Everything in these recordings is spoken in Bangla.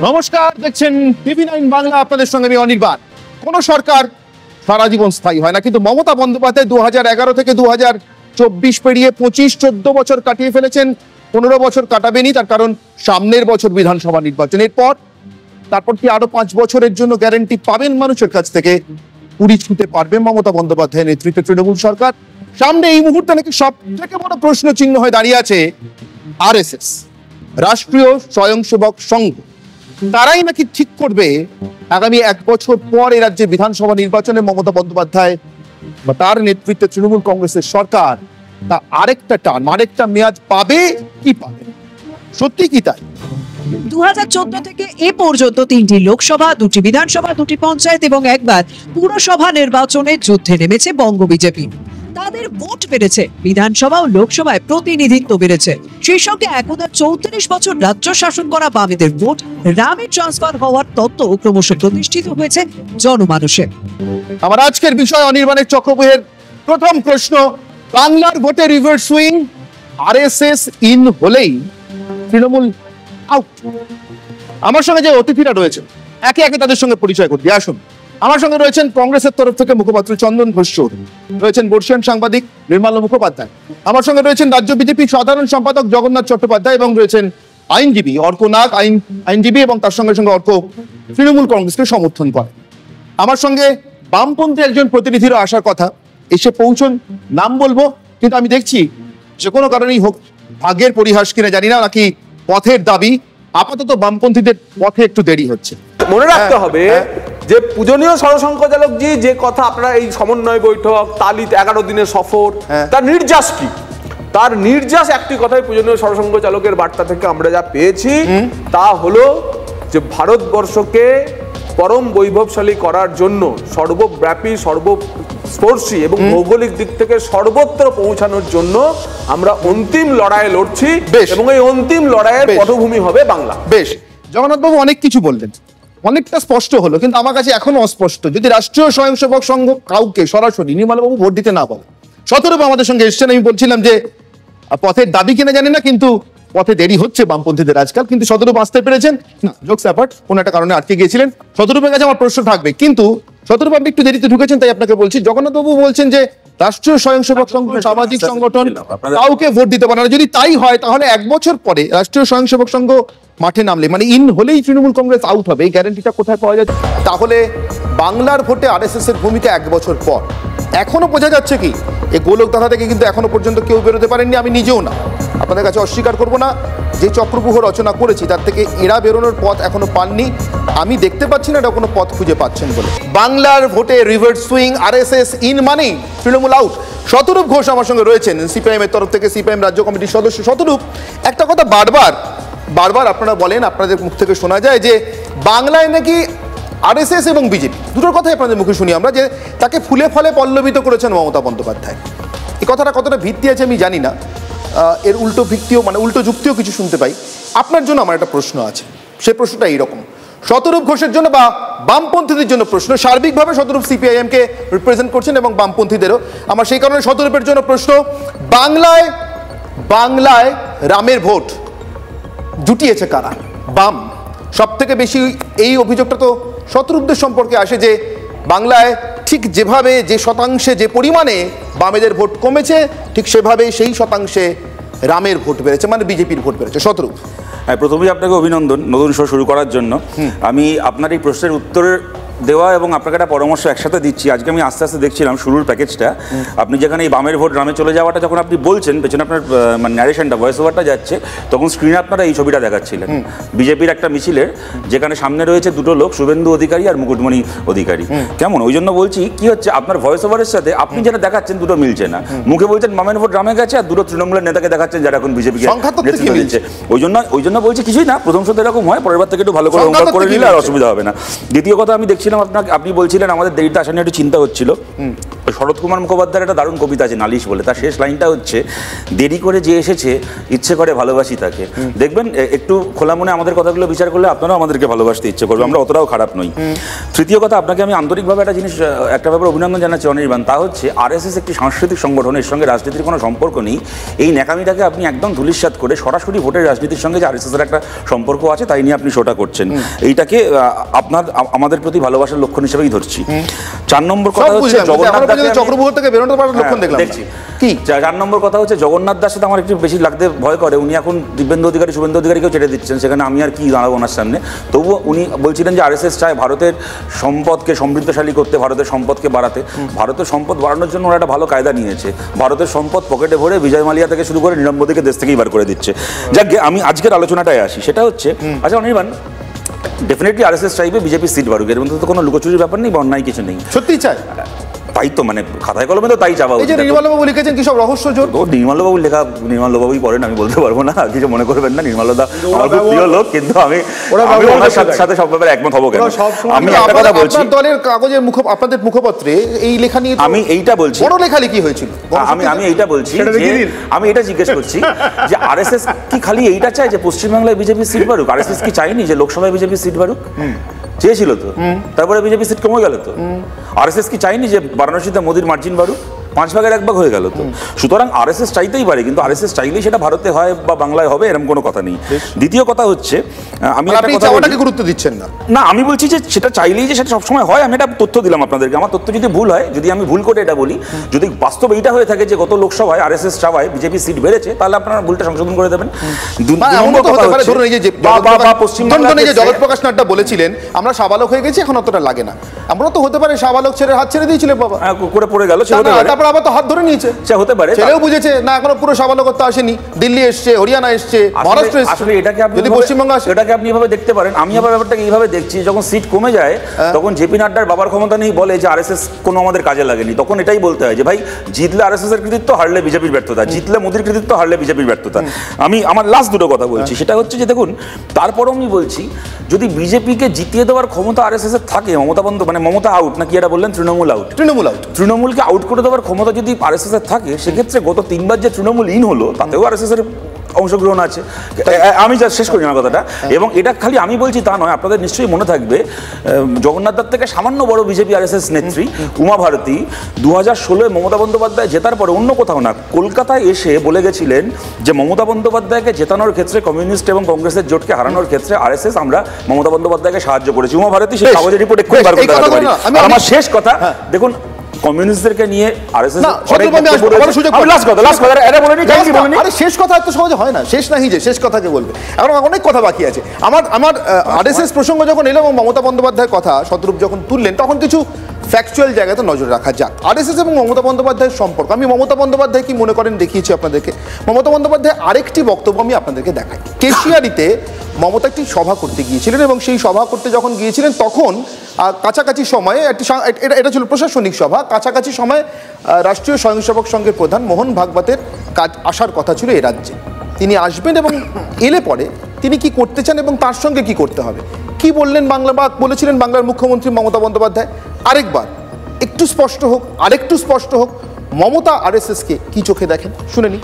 নমস্কার, দেখছেন টিভি9 বাংলা, আপনাদের সঙ্গে আমি অনির্বাণ। কোন সরকার সারা জীবন স্থায়ী হয় না, কিন্তু মমতা বন্দ্যোপাধ্যায় 2011 থেকে 2024 পেরিয়ে 25-14 বছর কাটিয়ে ফেলেছেন। 15 বছর কাটাবেনি, তার কারণ সামনের বছর বিধানসভা নির্বাচনের পর। তারপর কি আরো 5 বছরের জন্য গ্যারান্টি পাবেন মানুষের কাছ থেকে? পুরী ছুঁতে পারবে মমতা বন্দ্যোপাধ্যায়ের নেতৃত্বে তৃণমূল সরকার? সামনে এই মুহূর্তে নাকি সব থেকে বড় প্রশ্ন চিহ্ন হয়ে দাঁড়িয়ে আছে আরএসএস, রাষ্ট্রীয় স্বয়ংসেবক সংঘ। তারাই নাকি ঠিক করবে আগামী 1 বছর পর এই রাজ্যে বিধানসভা নির্বাচনে মমতা বন্দ্যোপাধ্যায় বা তার নেতৃত্বে তৃণমূল কংগ্রেসের সরকার তা আরেকটা মেয়াদ পাবে কি পাবে, সত্যি কি তাই? 2014 থেকে এ পর্যন্ত 3টি লোকসভা, 2টি বিধানসভা, 2টি পঞ্চায়েত এবং একবার পুরসভা নির্বাচনে যুদ্ধে নেমেছে বঙ্গ বিজেপি। তাদের ভোট বেড়েছে, বিধানসভা ও লোকসভায় প্রতিনিধিত্ব বেড়েছে। সেই সঙ্গে 34 বছর রাজ্য শাসন করা বামেদের ভোট রামে ট্রান্সফার হওয়ার তত্ত্ব ক্রমশ প্রতিষ্ঠিত হয়েছে জনমানসে। আমার আজকের বিষয় অনির্বাণের চক্রব্যূহের প্রথম প্রশ্ন, বাংলার ভোটে রিভার্স সুইং, আরএসএস ইন হলেই তৃণমূল আউট। আমার সঙ্গে যে অতিথিরা রয়েছে একে একে তাদের সঙ্গে পরিচয় করতে আসুন। আমার সঙ্গে রয়েছেন কংগ্রেসের তরফ থেকে মুখপাত্র চন্দন ঘোষ চৌধুরী, রয়েছেন বর্ষিয়ান সাংবাদিক নির্মলা মুখোপাধ্যায়, আমার সঙ্গে রয়েছেন রাজ্য বিজেপি সাধারণ সম্পাদক জগন্নাথ চট্টোপাধ্যায় এবং রয়েছেন আইনজীবী অর্ক নাগ, আইনজীবী এবং তার সঙ্গে সঙ্গে অর্ক তৃণমূল কংগ্রেসকে সমর্থন করে। আমার সঙ্গে বামপন্থী একজন প্রতিনিধিরও আসার কথা, এসে পৌঁছন, নাম বলবো, কিন্তু আমি দেখছি যে কোনো কারণেই হোক, ভাগ্যের পরিহাস কিনা জানি না নাকি পথের দাবি, আপাতত বামপন্থীদের পথে একটু দেরি হচ্ছে। মনে রাখতে হবে যে পূজনীয় সরসংঘচালকজি যে কথা, আপনারা এই সমন্বয় বৈঠক, তালিত 11 দিনের সফর, তার নির্যাস কি? তার নির্যাস একটি কথাই, পূজনীয় সরসংঘচালকের বার্তা থেকে আমরা যা পেয়েছি তা হলো যে ভারতবর্ষকে পরম বৈভবশালী করার জন্য সর্বব্যাপী, সর্বস্পর্শী এবং ভৌগোলিক দিক থেকে সর্বত্র পৌঁছানোর জন্য আমরা অন্তিম লড়াই লড়ছি এবং এই অন্তিম লড়াইয়ের পটভূমি হবে বাংলা। বেশ, জগন্নাথ বাবু অনেক কিছু বললেন, অনেকটা স্পষ্ট হলো, কিন্তু আমার কাছে এখনো অস্পষ্ট। যদি রাষ্ট্রীয় স্বয়ংসেবক সংঘ কাউকে সরাসরি নির্মলাবাবু ভোট দিতে না বলে, শতরূপ আমাদের সঙ্গে এসছেন, আমি বলছিলাম যে পথের দাবি কিনা জানি না, কিন্তু পথে দেরি হচ্ছে বামপন্থীদের আজকাল, কিন্তু শতরূপ আসতে পেরেছেন না, জোকস অ্যাপার্ট, কোনো একটা কারণে আটকে গিয়েছিলেন। শতরূপের কাছে আমার প্রশ্ন থাকবে, কিন্তু শতরূপ আপনি একটু দেরিতে ঢুকেছেন তাই আপনাকে বলছি। জগন্নাথবাবু বলছেন যে রাষ্ট্রীয় স্বয়ংসেবক সংঘ, সামাজিক সংগঠন কাউকে ভোট দিতে পারে না। যদি তাই হয় তাহলে 1 বছর পরে রাষ্ট্রীয় স্বয়ংসেবক সংঘ মাঠে নামলে, মানে ইন হলেই তৃণমূল কংগ্রেস আউট হবে, এই গ্যারান্টিটা কোথায় পাওয়া যায়? তাহলে বাংলার ভোটে আরএসএস এর ভূমিকা 1 বছর পর এখনো বোঝা যাচ্ছে কি? এই গোলকধারা থেকে কিন্তু এখনো পর্যন্ত কেউ বেরোতে পারেননি, আমি নিজেও না, আপনাদের কাছে অস্বীকার করব না। যে চক্রব্যূহ রচনা করেছি তার থেকে এরা বেরোনোর পথ এখনো পাননি, আমি দেখতে পাচ্ছি না এটা কোনো পথ খুঁজে পাচ্ছেন বলে। বাংলার ভোটে রিভার্স সুইং, আরএসএস ইন মানেই তৃণমূল আউট। শতরূপ ঘোষ আমার সঙ্গে রয়েছেন, সিপিআইএম এর তরফ থেকে, সিপিআইএম রাজ্য কমিটির সদস্য। শতরূপ, একটা কথা বারবার আপনারা বলেন, আপনাদের মুখ থেকে শোনা যায় যে বাংলায় নাকি আরএসএস এবং বিজেপি দুটোর কথাই আপনাদের মুখে শুনি আমরা, যে তাকে ফুলে ফলে পল্লবিত করেছেন মমতা বন্দ্যোপাধ্যায়। এই কথাটা কতটা ভিত্তি আছে আমি জানি না, এর উল্টো ভিত্তিও, মানে উল্টো যুক্তিও কিছু শুনতে পাই। আপনার জন্য আমার একটা প্রশ্ন আছে, সেই প্রশ্নটা এইরকম, শতরূপ ঘোষের জন্য বা বামপন্থীদের জন্য প্রশ্ন। সার্বিকভাবে শতরূপ সিপিআইএম কে রিপ্রেজেন্ট করছেন এবং বামপন্থীদেরও, আমার সেই কারণে শতরূপের জন্য প্রশ্ন, বাংলায় রামের ভোট জুটিয়েছে কারা? বাম। সব থেকে বেশি এই অভিযোগটা তো শতরূপদের সম্পর্কে আসে যে বাংলায় ঠিক যেভাবে, যে শতাংশে, যে পরিমাণে বামেদের ভোট কমেছে, ঠিক সেভাবে সেই শতাংশে রামের ভোট বেড়েছে, মানে বিজেপির ভোট বেড়েছে। শতরূপ, হ্যাঁ, প্রথমেই আপনাকে অভিনন্দন নতুন শো শুরু করার জন্য। আমি আপনার এই প্রশ্নের উত্তরের দেওয়া এবং আপনাকে একটা পরামর্শ একসাথে দিচ্ছি। আজকে আমি আস্তে আস্তে দেখছিলাম শুরুর প্যাকেজটা, আপনি যেখানে এই বামের ভোট রামে চলে যাওয়াটা যখন আপনি বলছেন, পেছনে আপনার মানে ন্যারেশনটা, ভয়েস ওভারটা যাচ্ছে, তখন স্ক্রিনে আপনারা এই ছবিটা দেখাচ্ছিলেন বিজেপির একটা মিছিলের, যেখানে সামনে রয়েছে দুটো লোক, শুভেন্দু অধিকারী আর মুকুটমণি অধিকারী। কেমন, ওই জন্য বলছি কি হচ্ছে, আপনার ভয়েস ওভারের সাথে আপনি যেটা দেখাচ্ছেন দুটো মিলছে না। মুখে বলছেন বামের ভোট রামে গেছে, আর দুটো তৃণমূলের নেতাকে দেখাচ্ছেন যারা এখন বিজেপিকে মিলছে। ওই জন্য বলছি কিছুই না, প্রথম শোতে এরকম হয়, পরের বার থেকে একটু ভালো করে হোমওয়ার্ক করে নিলে আর অসুবিধা হবে না। দ্বিতীয় কথা, আমি দেখছিলাম আপনি বলছিলেন আমাদের দেরিতে আসা নিয়ে একটু চিন্তা হচ্ছিল। শরৎ কুমার মুখোপাধ্যায়ের একটা দারুণ কবিতা আছে নালিশ বলে, তার শেষ লাইনটা হচ্ছে দেরি করে যে এসেছে ইচ্ছে করে ভালোবাসি তাকে। দেখবেন একটু খোলা মনে আমাদের কথাগুলো বিচার করলে আপনারাও আমাদেরকে ভালোবাসতে ইচ্ছে করবে, আমরা অতটাও খারাপ নই। তৃতীয় কথা, আপনাকে আমি আন্তরিকভাবে একটা জিনিস, একটা ব্যাপারে অভিনন্দন জানাচ্ছি অনির্বাণ, তা হচ্ছে আরএসএস একটি সাংস্কৃতিক সংগঠনের সঙ্গে রাজনীতির কোনো সম্পর্ক নেই। এই ন্যাকামিটাকে আপনি একদম ধূলিসাৎ করে সরাসরি ভোটের রাজনীতির সঙ্গে যে আরএসএস এর একটা সম্পর্ক আছে তাই নিয়ে আপনি শোটা করছেন, এইটাকে আমাদের প্রতি ভালোবাসার লক্ষণ হিসেবেই ধরছি। 4 নম্বর কথা হচ্ছে জগন্নাথ কি 4 নম্বর কথা হচ্ছে জগন্নাথ দাসের সাথে আমার একটু বেশি লাগতে ভয় করে। উনি এখন দিব্যেন্দু অধিকারী শুভেন্দু অধিকারীকেও ছেড়ে দিচ্ছেন, সেখানে আমি আর কি দাঁড়াবো ওনার সামনে। তবুও উনি বলছিলেন যে আরএসএস চায় ভারতের সম্পদকে সমৃদ্ধশালী করতে, ভারতের সম্পদকে বাড়াতে। ভারতের সম্পদ বাড়ানোর জন্য ওরা একটা ভালো কায়দা নিয়েছে, ভারতের সম্পদ পকেটে ভরে বিজয় মালিয়া থেকে শুরু করে নীরব মোদীকে দেশ থেকেই বার করে দিচ্ছে। যাক, আমি আজকের আলোচনাটায় আসি, সেটা হচ্ছে আচ্ছা অনির্বাণ, ডেফিনেটলি আরএসএস চাইবে বিজেপি সিট বাড়ুক, এর মধ্যে তো কোনো লুকোচুরির ব্যাপার নেই বা অন্যায় কিছু নেই। সত্যি চাই, তাই তো মানে খাতায় কলমে তো তাই চাওয়া উচিত। নির্মলবাবু লিখেছেন কি সব রহস্য জোর, নির্মলবাবুর লেখা নির্মলবাবুই পড়েন, আমি বলতে পারবো না, কিছু মনে করবেন না। নির্মলদা আমার খুব প্রিয় লোক, কিন্তু আমি ওনার সাথে সব ব্যাপারে একমত হবো কেন? আমি একটা কথা বলছি, দলের কাগজের আপনাদের মুখপত্রে এই লেখা নিয়ে আমি এইটা বলছি, বড় লেখালেখি হয়েছিল। আমি এইটা বলছি, আমি এটা জিজ্ঞেস করছি যে আরএসএস কি খালি এইটা চায় যে পশ্চিমবাংলায় বিজেপি সিট বাড়ুক? আরএসএস কি চাইনি যে লোকসভায় বিজেপি সিট বাড়ুক? চেয়েছিল তো, তারপরে বিজেপি সিট কমে গেল তো। আরএসএস কি চাইনি যে বারাণসীতে মোদির মার্জিন বাড়ুক? 5 ভাগের 1 ভাগ হয়ে গেল তো। সুতরাং আরএসএস চাইতেই পারে, কিন্তু আরএসএস চাইলেই সেটা ভারতে হয় বা বাংলায় হবে এরকম কোনো কথা নেই। দ্বিতীয় কথা হচ্ছে, আমি একটা কথা ওটাকে গুরুত্ব দিচ্ছেন না। না, আমি বলছি যে সেটা চাইলেই যে সেটা সবসময় হয়। আমি একটা তথ্য দিলাম আপনাদেরকে, আমার তথ্য যদি ভুল হয়, যদি আমি ভুল করে এটা বলি, যদি বাস্তবে এইটা হয়ে থাকে যে গত লোকসভায় আরএসএস চাওয়ায় বিজেপি সিট বেড়েছে, তাহলে আপনারা ভুলটা সংশোধন করে দেবেন। জগৎপ্রকাশ নাড্ডা বলেছিলেন আমরা সাবালক হয়ে গেছি, এখন অতটা লাগে না। আমরা তো হতে পারে সাবালক ছেড়ে হাত ছেড়ে দিয়েছিল বাবা, করে পড়ে গেল, তারপর আবার তো হাত ধরে নিয়েছে, হতে পারে ছেলেও বুঝেছে না এখনো পুরো সাবালকত্ব আসেনি, দিল্লি এসছে, হরিয়ানা এসছে, মহারাষ্ট্র এসছে। আসলে এটাকে আপনি যদি পশ্চিমবঙ্গ আসে, এটাকে আপনি এভাবে দেখতে পারেন। আমি আবার ব্যাপারটাকে এইভাবে দেখছি, যখন সিট কমে যায় তখন জেপি নাড্ডার বাবার ক্ষমতা নেই বলে যে আরএসএস কোনো আমাদের কাজে লাগেনি, তখন এটাই বলতে হয় যে ভাই জিতলে আরএসএস এর কৃতিত্ব, হারলে বিজেপির ব্যর্থতা, জিতলে মোদির কৃতিত্ব, হারলে বিজেপির ব্যর্থতা। আমি আমার লাস্ট দুটো কথা বলছি, সেটা হচ্ছে যে দেখুন, তারপরও আমি বলছি যদি বিজেপিকে জিতিয়ে দেওয়ার ক্ষমতা আরএসএস এর থাকে, মমতা আউট নাকি এটা বললেন, তৃণমূলকে আউট করে দেওয়ার ক্ষমতা যদি আরএসএস এর থাকে, সেক্ষেত্রে গত 3 বার যে তৃণমূল ইন হলো তাতেও আরএসএস এর অংশগ্রহণ আছে। আমি যা শেষ করি আমার কথাটা, এবং এটা খালি আমি বলছি তা নয়, আপনাদের নিশ্চয়ই মনে থাকবে জগন্নাথ দত্ত থেকে সামান্য বড় বিজেপি আরএসএস নেত্রী উমা ভারতী 2016 মমতা বন্দ্যোপাধ্যায় জেতার পরে অন্য কোথাও না, কলকাতায় এসে বলে গেছিলেন যে মমতা বন্দ্যোপাধ্যায়কে জেতানোর ক্ষেত্রে, কমিউনিস্ট এবং কংগ্রেসের জোটকে হারানোর ক্ষেত্রে আরএসএস আমরা মমতা বন্দ্যোপাধ্যায়কে সাহায্য করেছি। উমা ভারতী সেই কাগজের রিপোর্ট এক্ষুনি বার করতে পারি। আমার শেষ কথা, দেখুন কমিউনিস্টদেরকে নিয়ে আরএসএস শেষ কথা এত সহজে হয় না, শেষ নাহি যে শেষ কথাকে বলবে, এখন অনেক কথা বাকি আছে। আমার আরএসএস প্রসঙ্গ যখন এলো এবং মমতা বন্দ্যোপাধ্যায়ের কথা শতরূপ যখন তুললেন, তখন কিছু ফ্যাকচুয়াল জায়গাতে নজর রাখা যাক। আরএসএস এবং মমতা বন্দ্যোপাধ্যায়ের সম্পর্ক, আমি মমতা বন্দ্যোপাধ্যায় কি মনে করেন দেখিয়েছি আপনাদেরকে। মমতা বন্দ্যোপাধ্যায় আরেকটি বক্তব্য আমি আপনাদেরকে দেখাই। কেশিয়ারিতে মমতা একটি সভা করতে গিয়েছিলেন, এবং সেই সভা করতে যখন গিয়েছিলেন তখন কাছাকাছি সময়ে এটা ছিল প্রশাসনিক সভা, কাছাকাছি সময়ে রাষ্ট্রীয় স্বয়ংসেবক সংঘের প্রধান মোহন ভাগবতের আসার কথা ছিল এ রাজ্যে। তিনি আসবেন এবং এলে পরে তিনি কি করতে চান এবং তার সঙ্গে কি করতে হবে, কি বললেন বলেছিলেন বাংলার মুখ্যমন্ত্রী মমতা বন্দ্যোপাধ্যায়। আরেকবার একটু স্পষ্ট হোক, আরেকটু স্পষ্ট হোক, মমতা আরএসএসকে কি চোখে দেখেন, শুনে নি।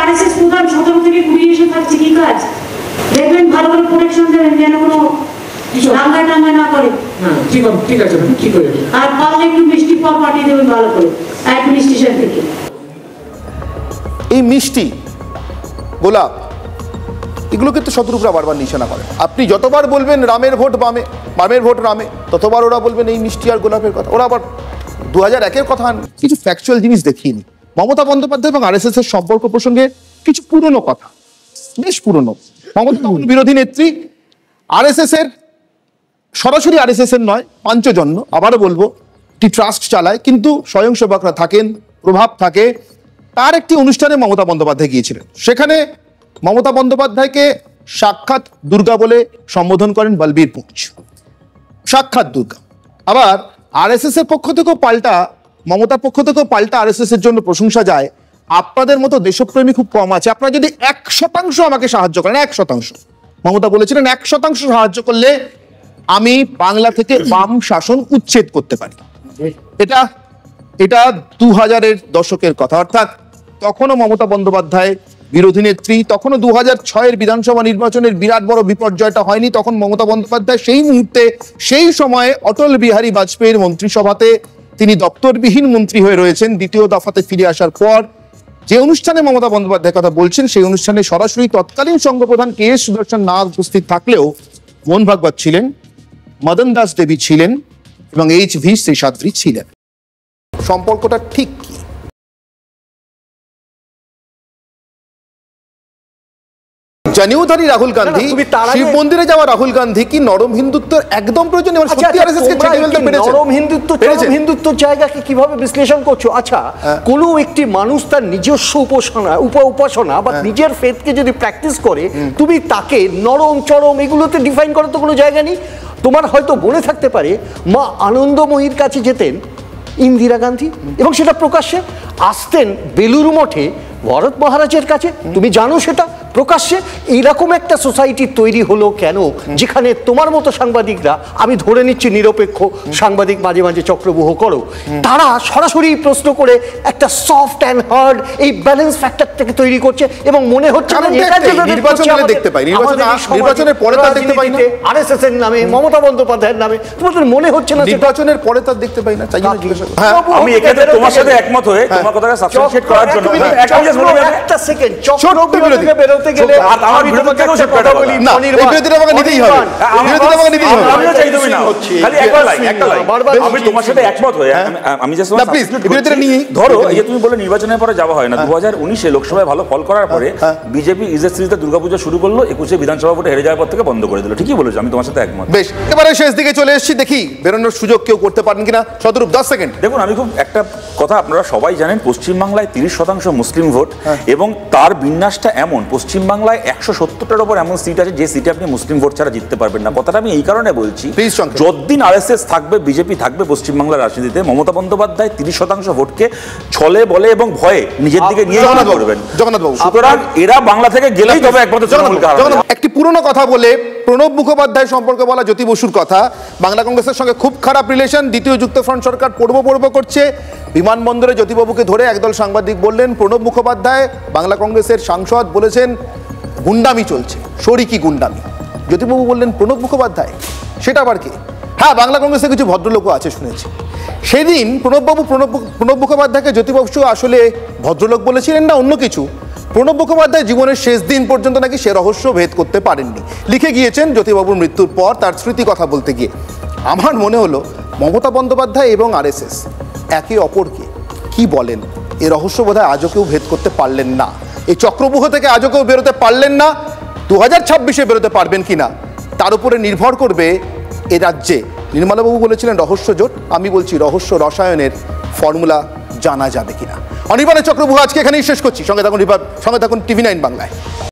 আরএসএস প্রধান 17 থেকে 20 এসে থাকছে, কি কাজ দেখবেন, ভালো করে প্রোটেকশন দেবেন যেন কোনো রাঙ্গায় টাঙ্গায় না করে। ঠিক আছে, কি করে, আর পারলে একটু মিষ্টি ফল পাঠিয়ে দেবেন ভালো করে একটু স্টেশন থেকে। এই মিষ্টি গোলাপ এগুলো কিন্তু শত্রুরা বারবার নিশানা করে। আপনি যতবার বলবেন রামের ভোট বামে, বামের ভোট রামে, ততবার ওরা বলবেন এই মিষ্টি আর গোলাপের কথা। ওরা আবার 2001-এর কথা, কিছু ফ্যাকচুয়াল জিনিস দেখিয়ে নি। মমতা বন্দ্যোপাধ্যায় এবং আরএসএস এর সম্পর্ক প্রসঙ্গে কিছু পুরনো কথা, বেশ পুরনো। মমতা তখন বিরোধী নেত্রী, আরএসএস এর সরাসরি আরএসএস এর নয়, পাঞ্চজন্য, আবারও বলবো, একটি ট্রাস্ট চালায়, কিন্তু স্বয়ংসেবকরা থাকেন, প্রভাব থাকে। তার একটি অনুষ্ঠানে মমতা বন্দ্যোপাধ্যায় গিয়েছিলেন, সেখানে মমতা বন্দ্যোপাধ্যায়কে সাক্ষাৎ দুর্গা বলে সম্বোধন করেন বলবীর পুঞ্জ, সাক্ষাৎ দুর্গা। আবার আরএসএস এর পক্ষ থেকেও পাল্টা, মমতার পক্ষ থেকেও পাল্টা আরএসএস এর জন্য প্রশংসা যায়। আপনাদের মতো দেশপ্রেমী খুব কম আছে, আপনারা যদি 1% আমাকে সাহায্য করেন, 1%, মমতা বলেছিলেন 1% সাহায্য করলে আমি বাংলা থেকে বাম শাসন উচ্ছেদ করতে পারি। এটা এটা 2000-এর দশকের কথা, অর্থাৎ তখনও মমতা বন্দ্যোপাধ্যায় বিরোধী নেত্রী, তখনও 2006-এর বিধানসভা নির্বাচনের বিরাট বড় বিপর্যয়টা হয়নি। তখন মমতা বন্দ্যোপাধ্যায় সেই মুহূর্তে সেই সময়ে অটল বিহারী বাজপেয়ীর মন্ত্রিসভাতে তিনি দপ্তরবিহীন মন্ত্রী হয়ে রয়েছেন। দ্বিতীয় দফাতে ফিরে আসার পর যে অনুষ্ঠানে মমতা বন্দ্যোপাধ্যায়ের কথা বলছেন, সেই অনুষ্ঠানে সরাসরি তৎকালীন সংঘপ্রধান কে.এস. সুদর্শন না উপস্থিত থাকলেও মোহন ভাগবত ছিলেন, মদন দাস দেবী ছিলেন এবং এইচ.ভি. শেষাদ্রি ছিলেন। সম্পর্কটা ঠিক কি? জনেউধারী রাহুল গান্ধী, শিব মন্দিরে যাওয়া রাহুল গান্ধী কি নরম হিন্দুত্বের একদম প্রয়োজন? নরম হিন্দুত্ব চরম হিন্দুত্বর জায়গাকে কিভাবে বিশ্লেষণ করছো? আচ্ছা, কোনো একটি মানুষ তার নিজস্ব উপাসনা বা নিজের ফেথকে যদি প্র্যাকটিস করে, তুমি তাকে নরম চরম এগুলোতে ডিফাইন করার তো কোনো জায়গা নেই। তোমার হয়তো মনে থাকতে পারে মা আনন্দময়ীর কাছে যেতেন ইন্দিরা গান্ধী এবং সেটা প্রকাশ্যে, আসতেন বেলুর মঠে ভরত মহারাজের কাছে, তুমি জানো সেটা প্রকাশ্যে। এইরকম একটা সোসাইটি তৈরি হলো কেন, যেখানে তোমার মতো সাংবাদিকরা, আমি ধরে নিচ্ছি নিরপেক্ষ সাংবাদিক মাঝে মাঝে চক্রব্যূহ করো, তারা সরাসরি প্রশ্ন করে একটা সফট অ্যান্ড হার্ড এই ব্যালেন্স ফ্যাক্টরটাকে তৈরি করছে এবং মনে হচ্ছে না নির্বাচনের পরে তার দেখতে পাই না, আরএসএস এর নামে, মমতা বন্দ্যোপাধ্যায়ের নামে, তোমাদের মনে হচ্ছে না নির্বাচনের পরে তার দেখতে পাই না। আমি এক্ষেত্রে তোমার সাথে একমত হয়ে তোমার কথাটা সাবস্টেন্সিয়েট করার জন্য একটা সেকেন্ড চক্রবিরোধীকে বেরোতে গেলে আমি তোমাকে একটা কথা বলি, না এই বিরোধীরা আমাকে নিতেই হবে, বিরোধীরা আমাকে নিতেই হবে। আমিও চাই তুমি না, খালি একটা লাইন আমি তোমার সাথে একমত হয়ে আমি জাস্ট না প্লিজ বিরোধীরা নিয়ে ধরো, এই যে তুমি বলে নির্বাচনের পরে যাওয়া হয় না, 2019-এ লোকসভায় ভালো ফল করার পরে বিজেপি ইজের সিরিজে দুর্গাপূজা শুরু করলো, 21-এ বিধানসভা ভোটে হেরে যাওয়ার পর থেকে বন্ধ করে দিল। ঠিকই বলেছো, আমি তোমার সাথে একমত। বেশ, এবারে শেষ দিকে চলে এসেছি, দেখি বেরোনোর সুযোগ কেউ করতে পারেন কিনা। শতরূপ 10 সেকেন্ড। দেখুন, আমি খুব একটা কথা আপনারা সবাই জানেন, পশ্চিমবাংলায় 30% মুসলিম ভোট এবং তার বিন্যাসটা এমন, পশ্চিমবাংলায় 170টার উপর এমন সিট আছে যে সিটে আপনি মুসলিম ভোট ছাড়া জিততে পারবেন না। কথাটা আমি এই কারণে বলছি, যতদিন আরএসএস থাকবে, বিজেপি থাকবে পশ্চিমবাংলার রাজনীতিতে, মমতা বন্দ্যোপাধ্যায় 30% ভোটকে ছলে বলে এবং ভয়ে নিজের দিকে নিয়ে করবেন। জগন্নাথ বাবু, সুতরাং এরা বাংলা থেকে গেলেই তবে একমাত্র তৃণমূল কারণ। একটি পুরনো কথা বলে প্রণব মুখোপাধ্যায় সম্পর্কে বলা জ্যোতি বসুর কথা, বাংলা কংগ্রেসের সঙ্গে খুব খারাপ রিলেশন, দ্বিতীয় যুক্তফ্রন্ট সরকার পড়ব করছে। বিমানবন্দরে জ্যোতিবাবুকে ধরে একদল সাংবাদিক বললেন প্রণব মুখোপাধ্যায় বাংলা কংগ্রেসের সাংসদ বলেছেন গুন্ডামি চলছে, শরিকি গুন্ডামি। জ্যোতিবাবু বললেন প্রণব মুখোপাধ্যায়, সেটা আবার কে? হ্যাঁ, বাংলা কংগ্রেসে কিছু ভদ্রলোকও আছে শুনেছি। সেদিন প্রণব মুখোপাধ্যায়কে জ্যোতিবাবু আসলে ভদ্রলোক বলেছিলেন না অন্য কিছু? প্রণব মুখোপাধ্যায় জীবনের শেষ দিন পর্যন্ত নাকি সে রহস্য ভেদ করতে পারেননি, লিখে গিয়েছেন জ্যোতিবাবুর মৃত্যুর পর তার স্মৃতি কথা বলতে গিয়ে। আমার মনে হলো মমতা বন্দ্যোপাধ্যায় এবং আরএসএস একে অপরকে কি বলেন এ রহস্য বোধহয় আজও কেউ ভেদ করতে পারলেন না, এই চক্রব্যূহ থেকে আজও কেউ বেরোতে পারলেন না। 2026-এ বেরোতে পারবেন কিনা তার উপরে নির্ভর করবে এ রাজ্যে। নির্মলাবাবু বলেছিলেন রহস্য জোট, আমি বলছি রহস্য রসায়নের ফর্মুলা জানা যাবে কিনা। অনির্বাণের চক্রব্যূহ আজকে এখানেই শেষ করছি। সঙ্গে থাকুন টিভি9 বাংলায়।